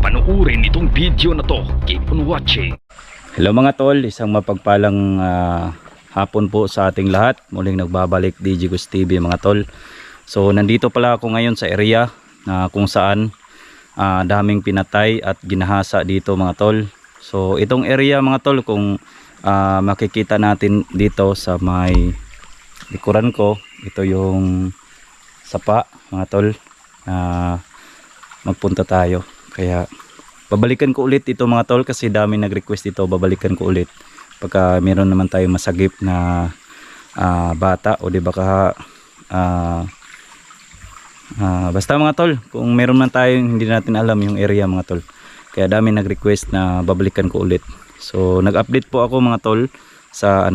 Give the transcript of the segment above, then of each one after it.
Panuurin itong video na to. Keep on watching. Hello mga tol, isang mapagpalang hapon po sa ating lahat. Muling nagbabalik DJ Gus TV mga tol. So nandito pala ako ngayon sa area na kung saan daming pinatay at ginahasa dito mga tol. So itong area mga tol, kung makikita natin dito sa may likuran ko, ito yung sapa mga tol. Magpunta tayo. Kaya babalikan ko ulit ito mga tol, kasi dami nag-request ito. Babalikan ko ulit pagka meron naman tayo masagip na bata, o di baka basta mga tol, kung meron man tayo hindi natin alam yung area mga tol. Kaya dami nag-request na babalikan ko ulit. So nag-update po ako mga tol sa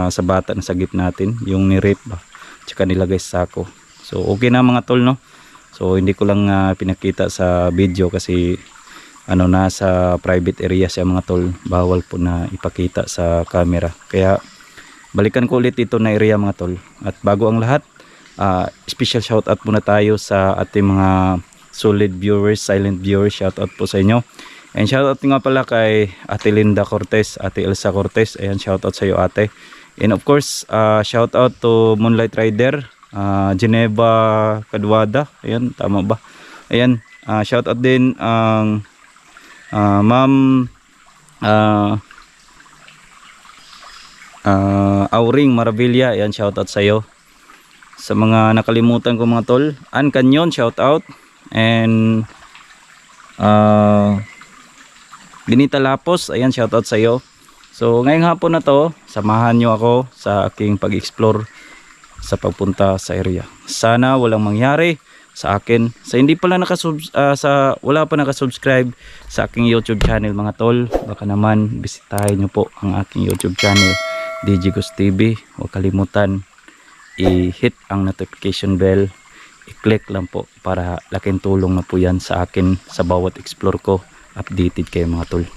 sa bata na sagip natin, yung ni-rape ba, tsaka nilagay sa sako. So okay na mga tol, no? So hindi ko lang pinakita sa video kasi nasa private area siya mga tol. Bawal po na ipakita sa camera. Kaya balikan ko ulit ito na area mga tol. At bago ang lahat, special shout out muna tayo sa ating mga solid viewers, silent viewers. Shout out po sa inyo. And shout out nga pala kay Ate Linda Cortez, Ate Elsa Cortez. Ayan, shout out sa iyo ate. And of course, shout out to Moonlight Rider, Geneva Kadwada, ayan, tama ba? Ayan, shout out din ang Ma'am Auring Maravilla, ayan, shout out sa iyo. Sa mga nakalimutan ko mga tol, Ann Canyon, shout out. And Benita Lapos, ayan, shout out sa iyo. So ngayong hapon na to, samahan nyo ako sa aking pag-explore sa pagpunta sa area. Sana walang mangyari sa akin sa hindi pala wala pa nakasubscribe sa aking YouTube channel mga tol. Baka naman bisitahin nyo po ang aking YouTube channel DJ Gus TV. Huwag kalimutan i-hit ang notification bell, i-click lang po para laking tulong na po yan sa akin sa bawat explore ko. Updated kayo mga tol.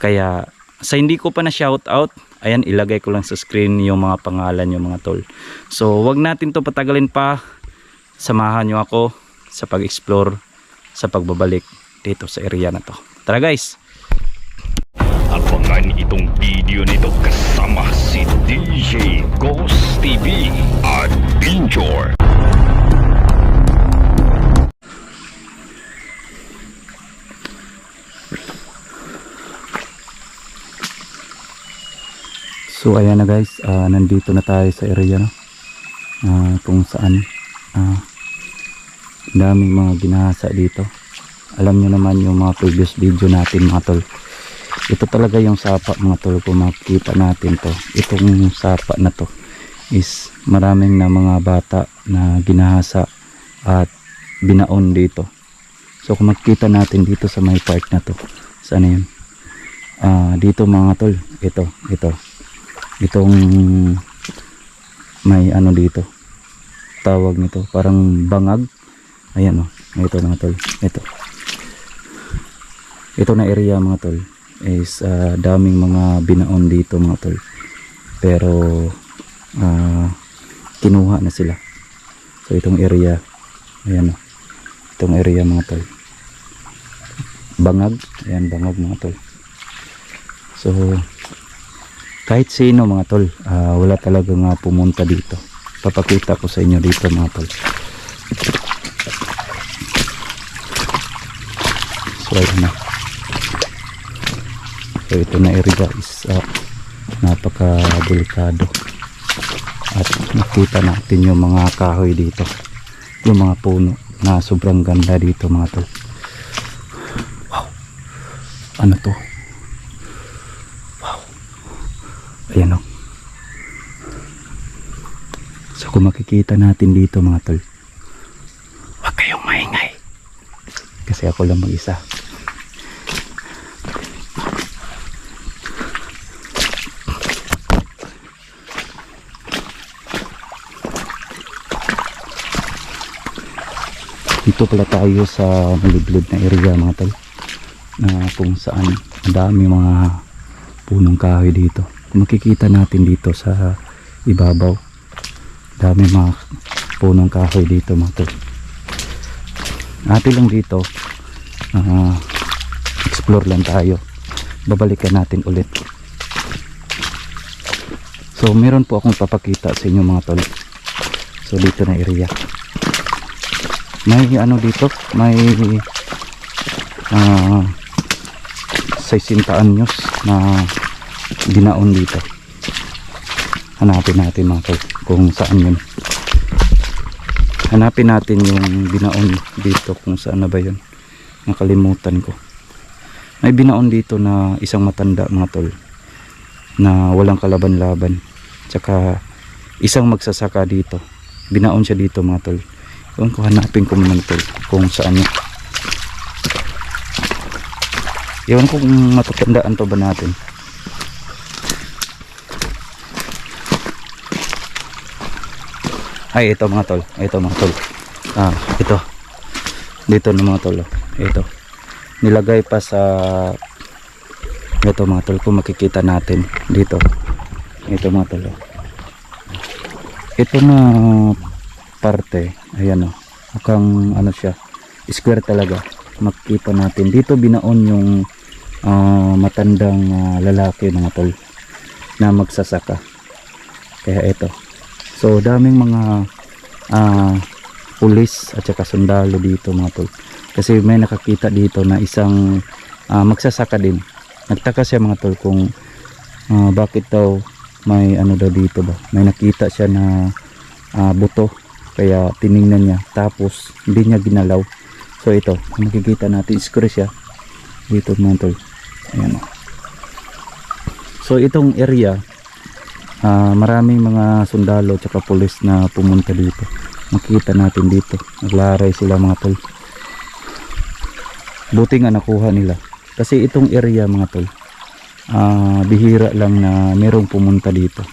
Kaya sa hindi ko pa na shout out, ayan, ilagay ko lang sa screen yung mga pangalan yung mga tol. So wag natin to patagalin pa. Samahan nyo ako sa pag-explore, sa pagbabalik dito sa area na to. Tara guys! Abangan itong video nito kasama si DJ Gus TV Adventure. So ayan na guys, nandito na tayo sa area, no? Kung saan daming mga ginahasa dito. Alam nyo naman yung mga previous video natin mga tol. Ito talaga yung sapa mga tol. Kung makikita natin to, itong sapa na to is maraming na mga bata na ginahasa at binaon dito. So kung makikita natin dito sa may part na to, saan yun? Dito mga tol, itong may dito, tawag nito, parang bangag. Ayan oh, ito mga tol, ito na area mga tol is daming mga binaon dito mga tol, pero kinuha na sila. So itong area, ayan oh, itong area mga tol, bangag, ayan bangag mga tol. So kahit sino mga tol, wala talagang pumunta dito. Papakita ko sa inyo dito mga tol. So ayun na. So ito na area is napaka delikado, at nakita natin yung mga kahoy dito, yung mga puno na sobrang ganda dito mga tol. Wow, ano to? Wow, ayan o. So kung makikita natin dito mga tol, huwag kayong maingay kasi ako lang mag-isa. Dito pala tayo sa maliblib na area mga tol, na kung saan ang dami mga punong kahoy dito. Kung makikita natin dito sa ibabaw, dami mga punong kahoy dito mga tol. Atin lang dito, explore lang tayo, babalikan natin ulit. So meron po akong papakita sa inyo mga tol. So dito na area, may ano dito, may 60 anyos na binaon dito. Hanapin natin mga tol kung saan yun. Hanapin natin yung binaon dito kung saan na ba yun. Nakalimutan ko. May binaon dito na isang matanda mga tol, na walang kalaban-laban. Tsaka isang magsasaka dito. Binaon siya dito mga tol. Kung hanapin ko muna tol kung saan yun. Ewan ko kung matatandaan to ba natin. Ay ito mga tol, ito mga tol. Ito. Dito na mga tol. Ito. Nilagay pa sa ito mga tol, kung makikita natin dito. Ito mga tol. Ito na parte, ayan o, mukhang ano siya, square talaga. Makikita natin dito binaon yung matandang lalaki mga tol na magsasaka. Kaya ito, so daming mga pulis at saka sundalo dito mga tol, kasi may nakakita dito na isang magsasaka din. Nagtaka siya mga tol kung bakit daw may ano daw dito ba, may nakita siya na buto. Kaya tiningnan niya, tapos hindi niya ginalaw. So ito, makikita natin, square siya dito mga tol. Ayan. So itong area, maraming mga sundalo at pulis na pumunta dito. Makikita natin dito, naglaray sila mga tol. Buti nga nakuha nila, kasi itong area mga tol, bihira lang na merong pumunta dito.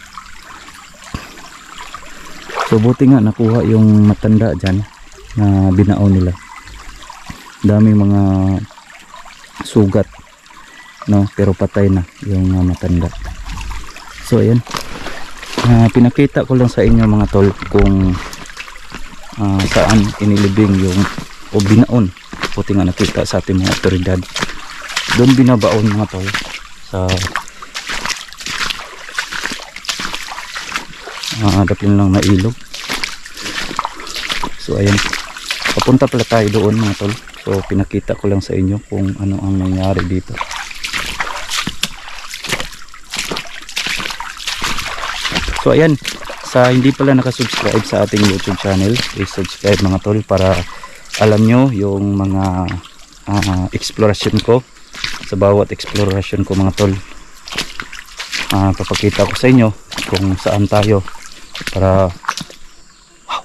So buti nga nakuha yung matanda dyan na binaon nila. Daming mga sugat, no, pero patay na yung matanda. So ayan, pinakita ko lang sa inyo mga tol kung saan inilibing yung o binaon. Buti nga nakita sa ating mga otoridad. Doon binabaon mga tol sa dapin lang na ilog. So ayan, papunta pala tayo doon mga tol. So pinakita ko lang sa inyo kung ano ang nangyari dito. So ayan, sa hindi pala nakasubscribe sa ating YouTube channel, please subscribe mga tol, para alam nyo yung mga exploration ko. Sa bawat exploration ko mga tol, papakita ko sa inyo kung saan tayo, para wow.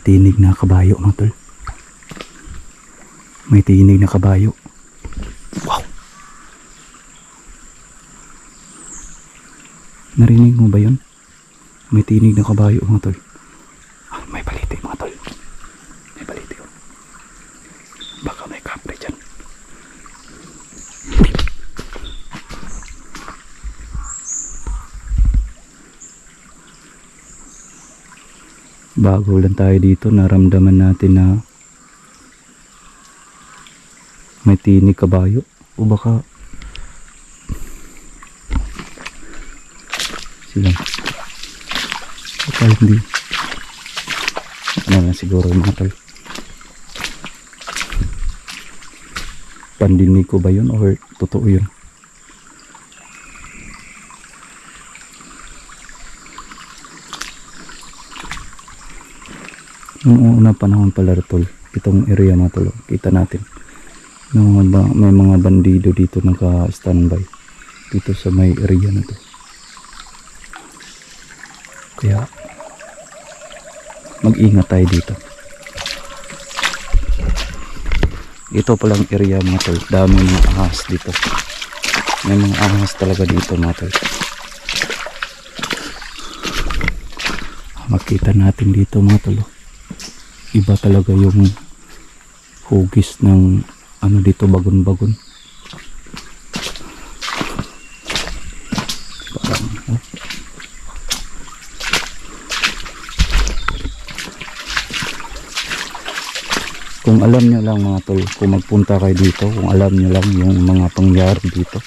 tinig na kabayo mga tol. May tinig na kabayo. Wow! Narinig mo ba yun? May tinig na kabayo mga tol. Ah, may baliti mga tol. May baliti oh. Baka may kapre dyan. Bago lang tayo dito, naramdaman natin na may tinig kabayo. O baka sila. Baka hindi. Ano lang siguro mga tol. Pandinig ko ba yun or totoo yun? Noong una panahon pala tol, itong area mga tol, kita natin may mga bandido dito naka-standby dito sa may area na to. Kaya mag-ingat tayo dito. Ito palang area mga tol, dami mga ahas dito. May mga ahas talaga dito mga tol. Makita natin dito mga tol. Iba talaga yung hugis ng ano dito, bagon-bagon. Parang, oh. Kung alam nyo lang mga tol, kung magpunta kayo dito, kung alam nyo lang yung mga pangyari dito.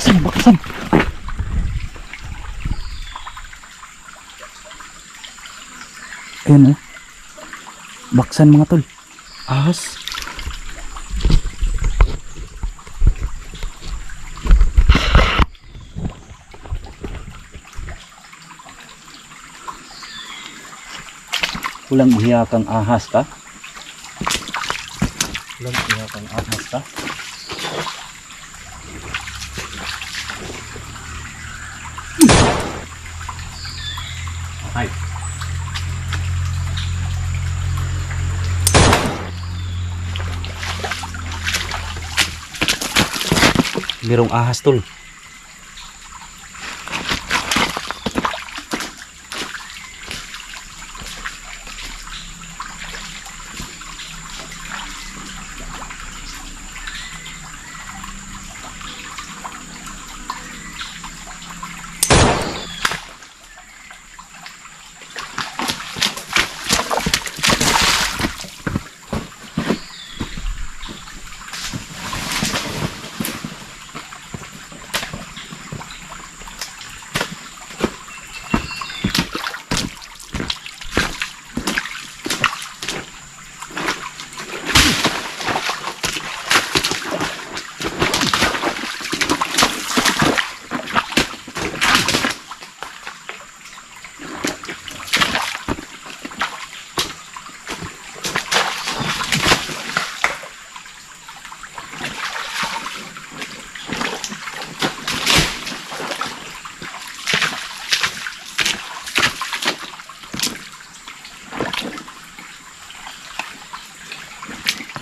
Baksan. Ayan oh. Baksan mga tol. Ahas. Walang hiya kang ahas ka? Walang hiya kang ahas ka? Ay. Merong ahas tol.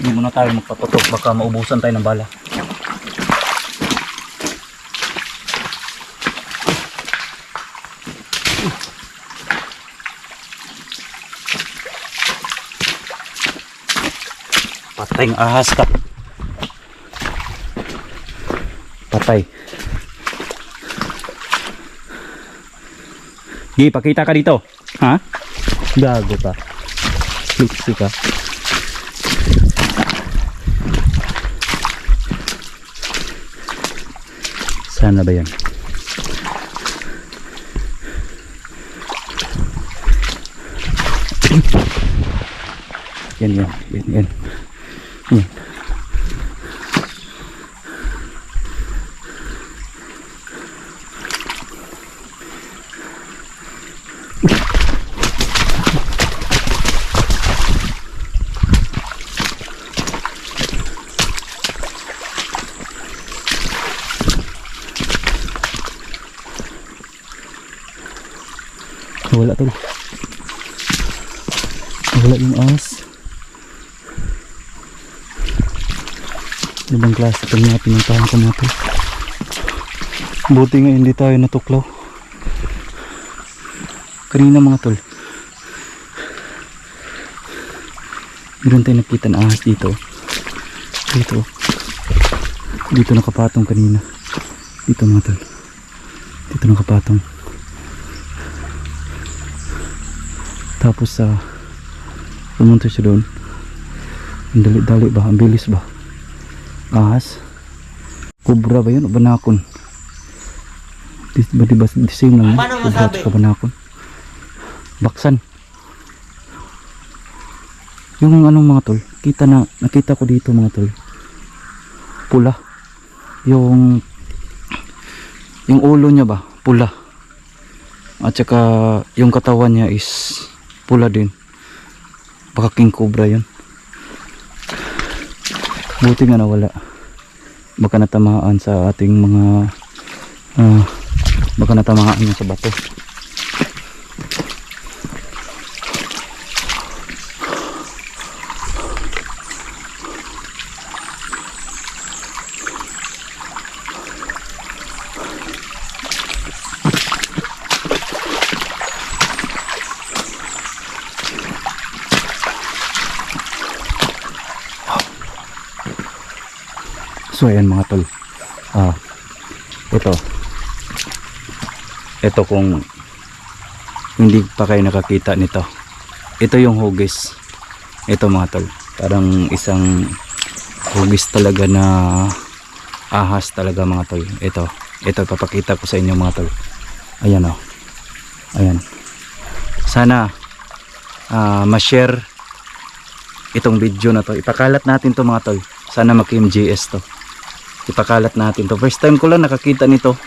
Hindi muna tayo magpaputok, baka maubusan tayo ng bala. Patay ng ahas ka. Patay. Gi, pakita ka dito. Ha? Gago ka. Flipsy ka. Sana ba yan? Yan. Yan. Wala tol. Wala yung ahas. Ibang klase ito nga pinuntahan ko mga tol. Buti nga hindi tayo natuklaw. Kanina mga tol, meron tayo nakita na ahas dito. Dito nakapatong kanina. Dito mga tol. Dito nakapatong. Tapos pumunta siya doon. Ang dali-dali ba? Ang bilis ba? Ahas? Kubra ba yun o banakon? Diba the same lang yun? Kubra at banakon. Baksan. Yung anong mga tol, nakita ko dito mga tol, pula. Yung ulo niya ba, pula. At saka yung katawan niya is pula din. Baka king cobra yun. Buti nga nawala. Baka natamaan sa ating mga baka natamaan niya sa bato. So ayan mga tol, ito kung hindi pa kayo nakakita nito, ito yung hugis. Ito mga tol, parang isang hugis talaga na ahas talaga mga tol. Ito papakita ko sa inyo mga tol. Ayan o, ayan. Sana ma-share itong video na to, ipakalat natin to mga tol. Sana maki-MGS to, ipakalat natin to. First time ko lang nakakita nito.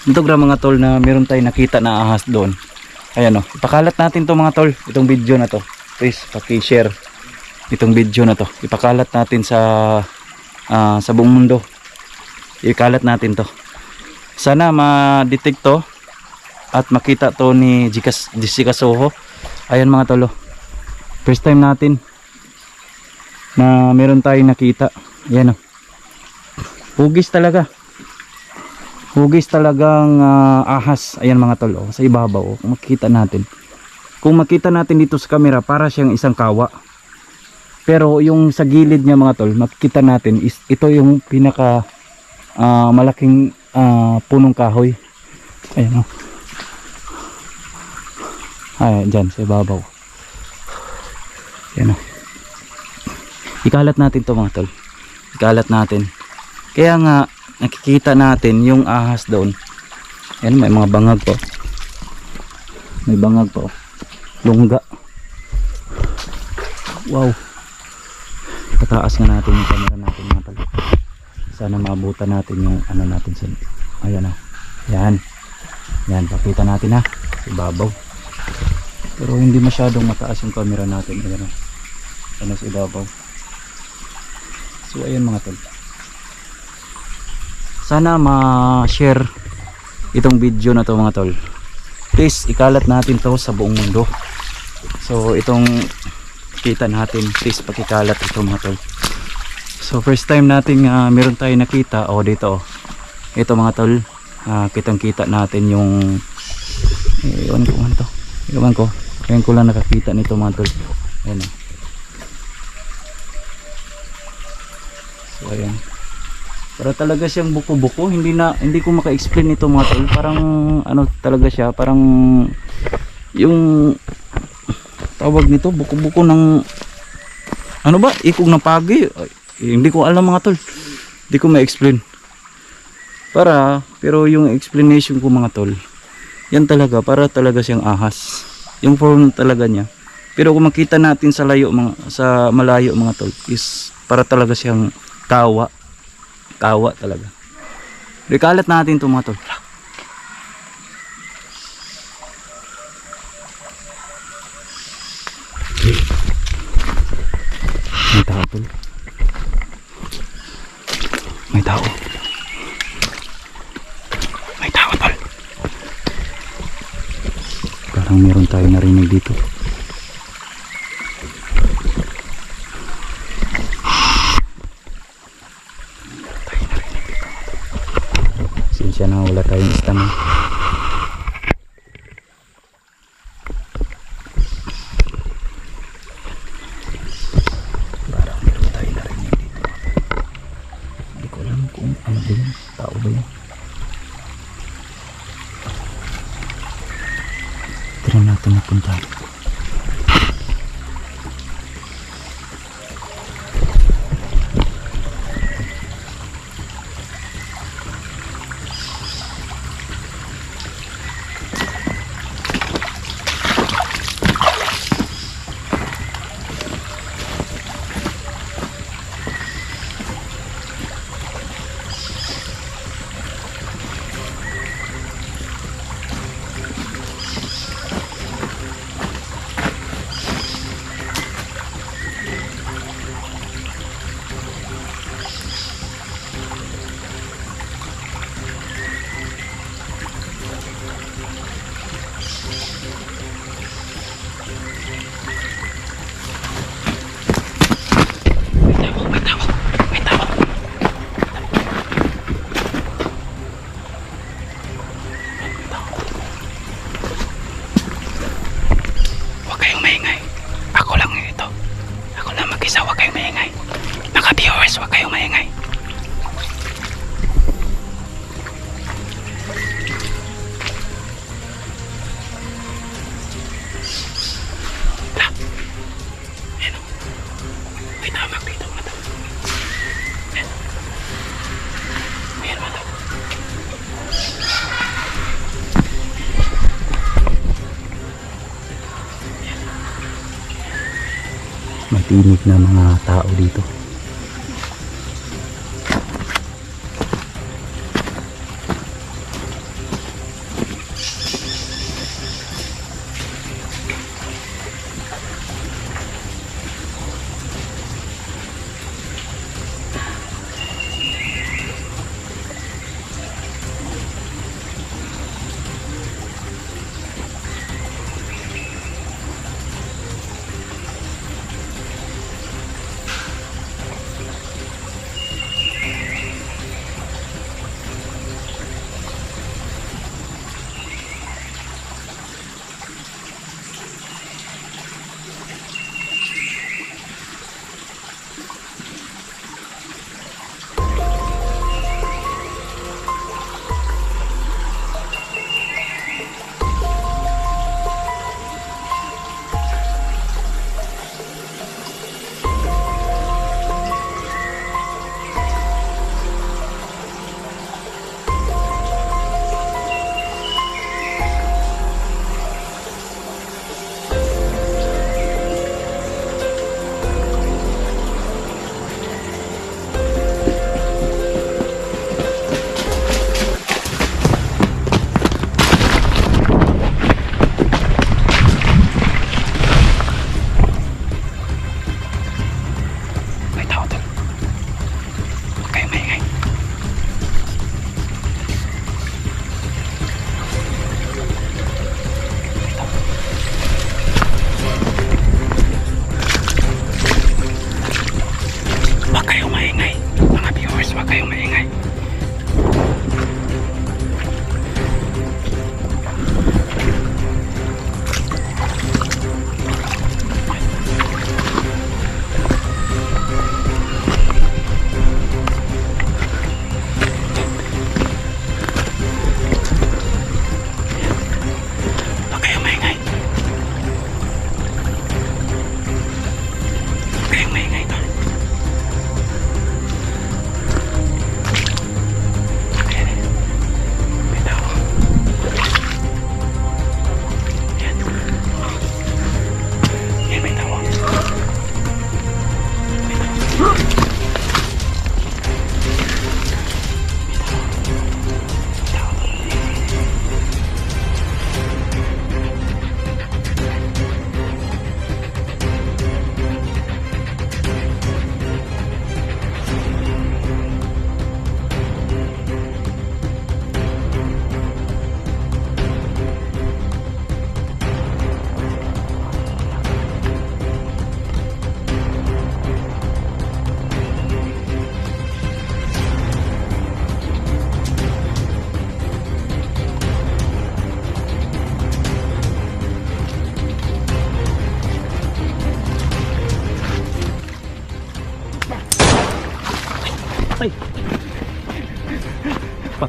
Ito mga tol na meron tayong nakita na ahas doon. Ayan o, ipakalat natin to mga tol, itong video na to. Please paki-share itong video na to, ipakalat natin sa buong mundo. Ikalat natin to, sana ma-detect to at makita to ni Jessica Soho. Ayan mga tol, first time natin na meron tayong nakita. Ayan o, hugis talagang ahas. Ayan mga tol, sa ibabaw kung makita natin dito sa camera, para siyang isang kawa, pero yung sa gilid niya mga tol, makikita natin is ito yung pinaka malaking punong kahoy. Ayan o, ayan dyan sa ibabaw. Ayan o, ikalat natin to mga tol, ikalat natin. Kaya nga nakikita natin yung ahas doon. Ayan, may mga bangag po, lungga. Wow, pataas nga natin yung camera natin mga tol, sana maabutan natin yung ano natin sa, ayan o, yan pakita natin ha, ibabaw. Pero hindi masyadong mataas yung camera natin. Ayan o, ano sa ibabaw. So ayan mga tol, sana ma-share itong video na to mga tol. Please ikalat natin to sa buong mundo. So itong kita natin, please pakikalat ito mga tol. So first time natin meron tayo nakita dito ito mga tol. Kitang kita natin yung ewan ko ngayon ko lang nakakita nito mga tol. Ayan o, so ayan, para talaga siyang buko-buko. Hindi ko maka-explain ito mga tol. Parang ano talaga siya, parang yung tawag nito, buko-buko ng ano ba, ikog ng pagi. Hindi ko alam mga tol, hindi ko ma-explain. Pero yung explanation ko mga tol, yan talaga, para talaga siyang ahas yung form talaga niya. Pero kung makita natin sa malayo mga tol, is para talaga siyang kawa talaga. Ikalat natin ito mga tol. May tao tol, may tao tol. Parang meron tayo narinig dito. Sinsya na wala tayong stamina. Parang meron tayo narinig dito. Hindi ko alam kung ano ba yun. Tao ba yun? Tira natin napunta. May tinig na mga tao dito.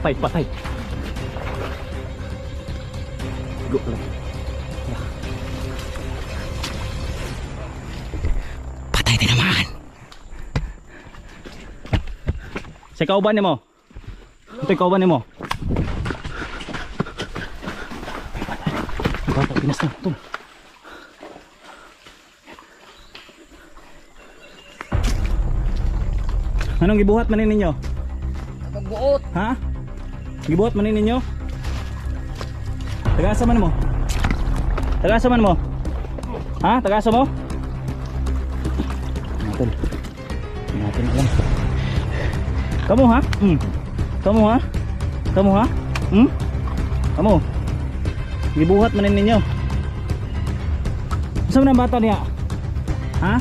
patay, patay. Go lang. Patay din naman. Sa kauban ni mo. Ito kauban ni mo. Bata, pinas na. Ito. Anong gibuhat manin ninyo? Nagbuot. Ha? Gibuhat manin ninyo? Tagasa man mo? Tagasa man mo? Ha? Tagasa mo? Natin. Natin alam. Kamu ha? Kamu ha? Kamu ha? Kamu? Gibuhat manin ninyo? Saan na bata niya? Ha?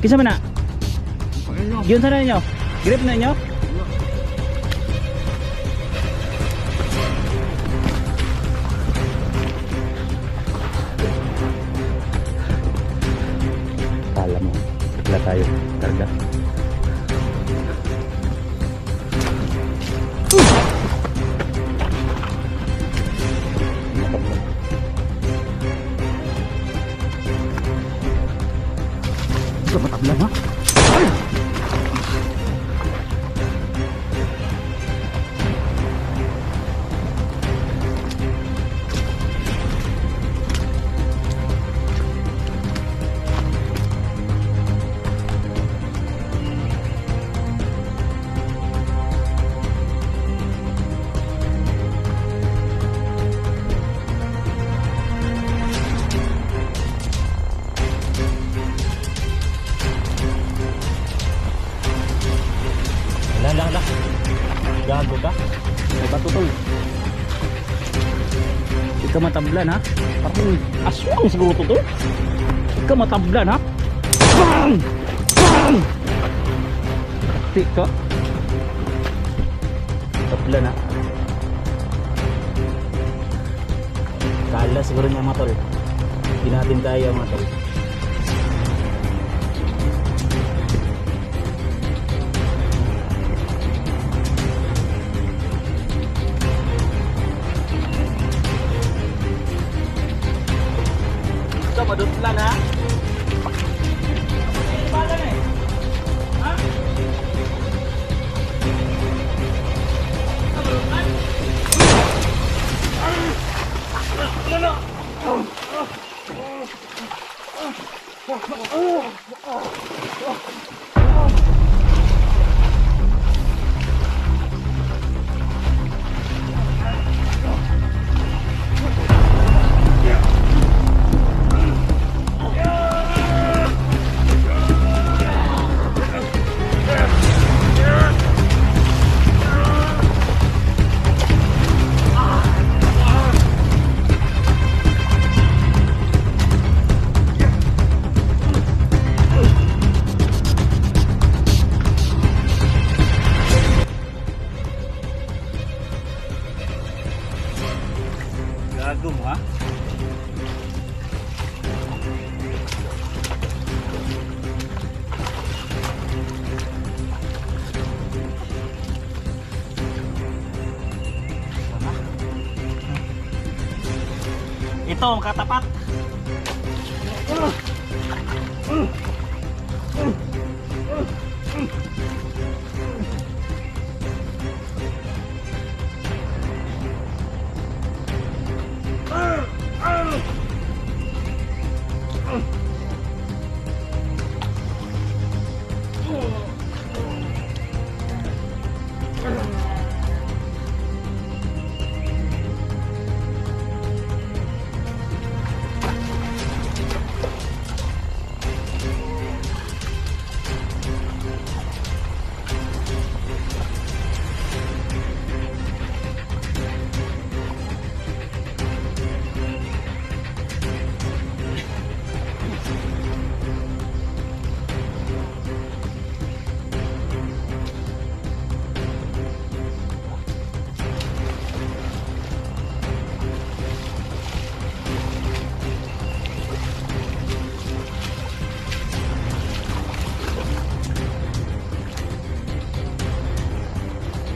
Kisa man na? Giyon sana ninyo? Grip na ninyo? Kala mo, wala tayo karga. Ito matabla ha? Lala. Gago ka. May bato tol. Ika matablan ha. Parang aswang siguro to tol. Ika matablan ha. Bang! Bang! Tik ka. Tablan ha. Kala siguro niya mga tol. Hindi natin kaya mga tol. Madutlan ha? Bala na eh. Ha? Madutlan? Gago mo ha? Ito ang katapat.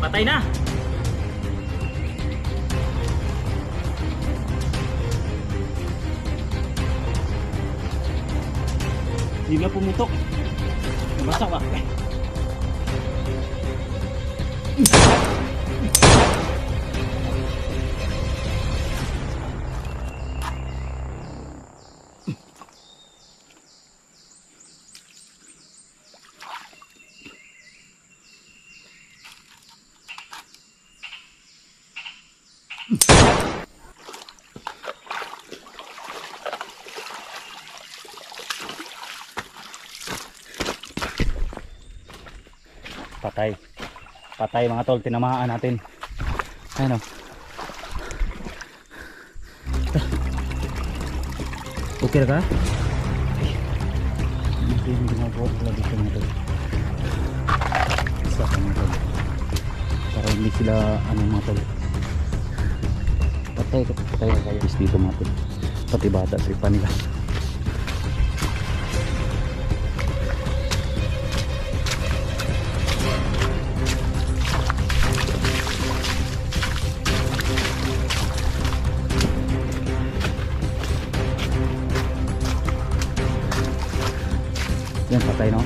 Patay na. Hindi na pumutok. Nabasa ba? Patay. Patay mga tol, tinamaan natin. Ano? Okay na ka? Hindi yung ginagawa ko dito mga tol. Isa ka mga tol. Para hindi sila ano mga tol. Patay kayo dito mga tol. Pati bata tripa nila. Yan, patay no?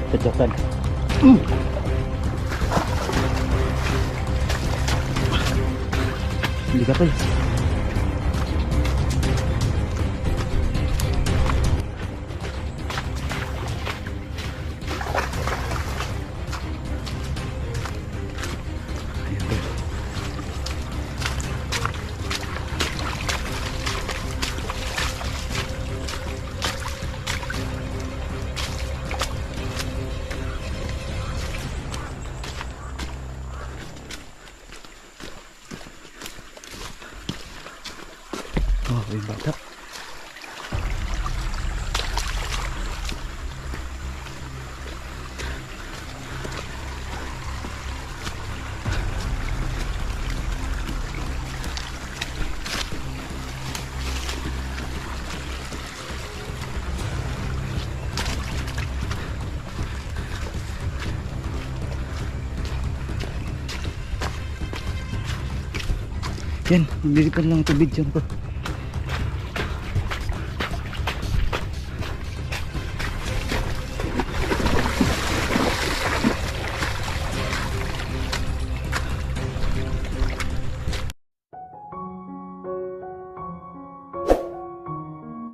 Kecokan. Hindi ka tol. Oh, may bata. Yan, nililikan lang tubig dyan ko.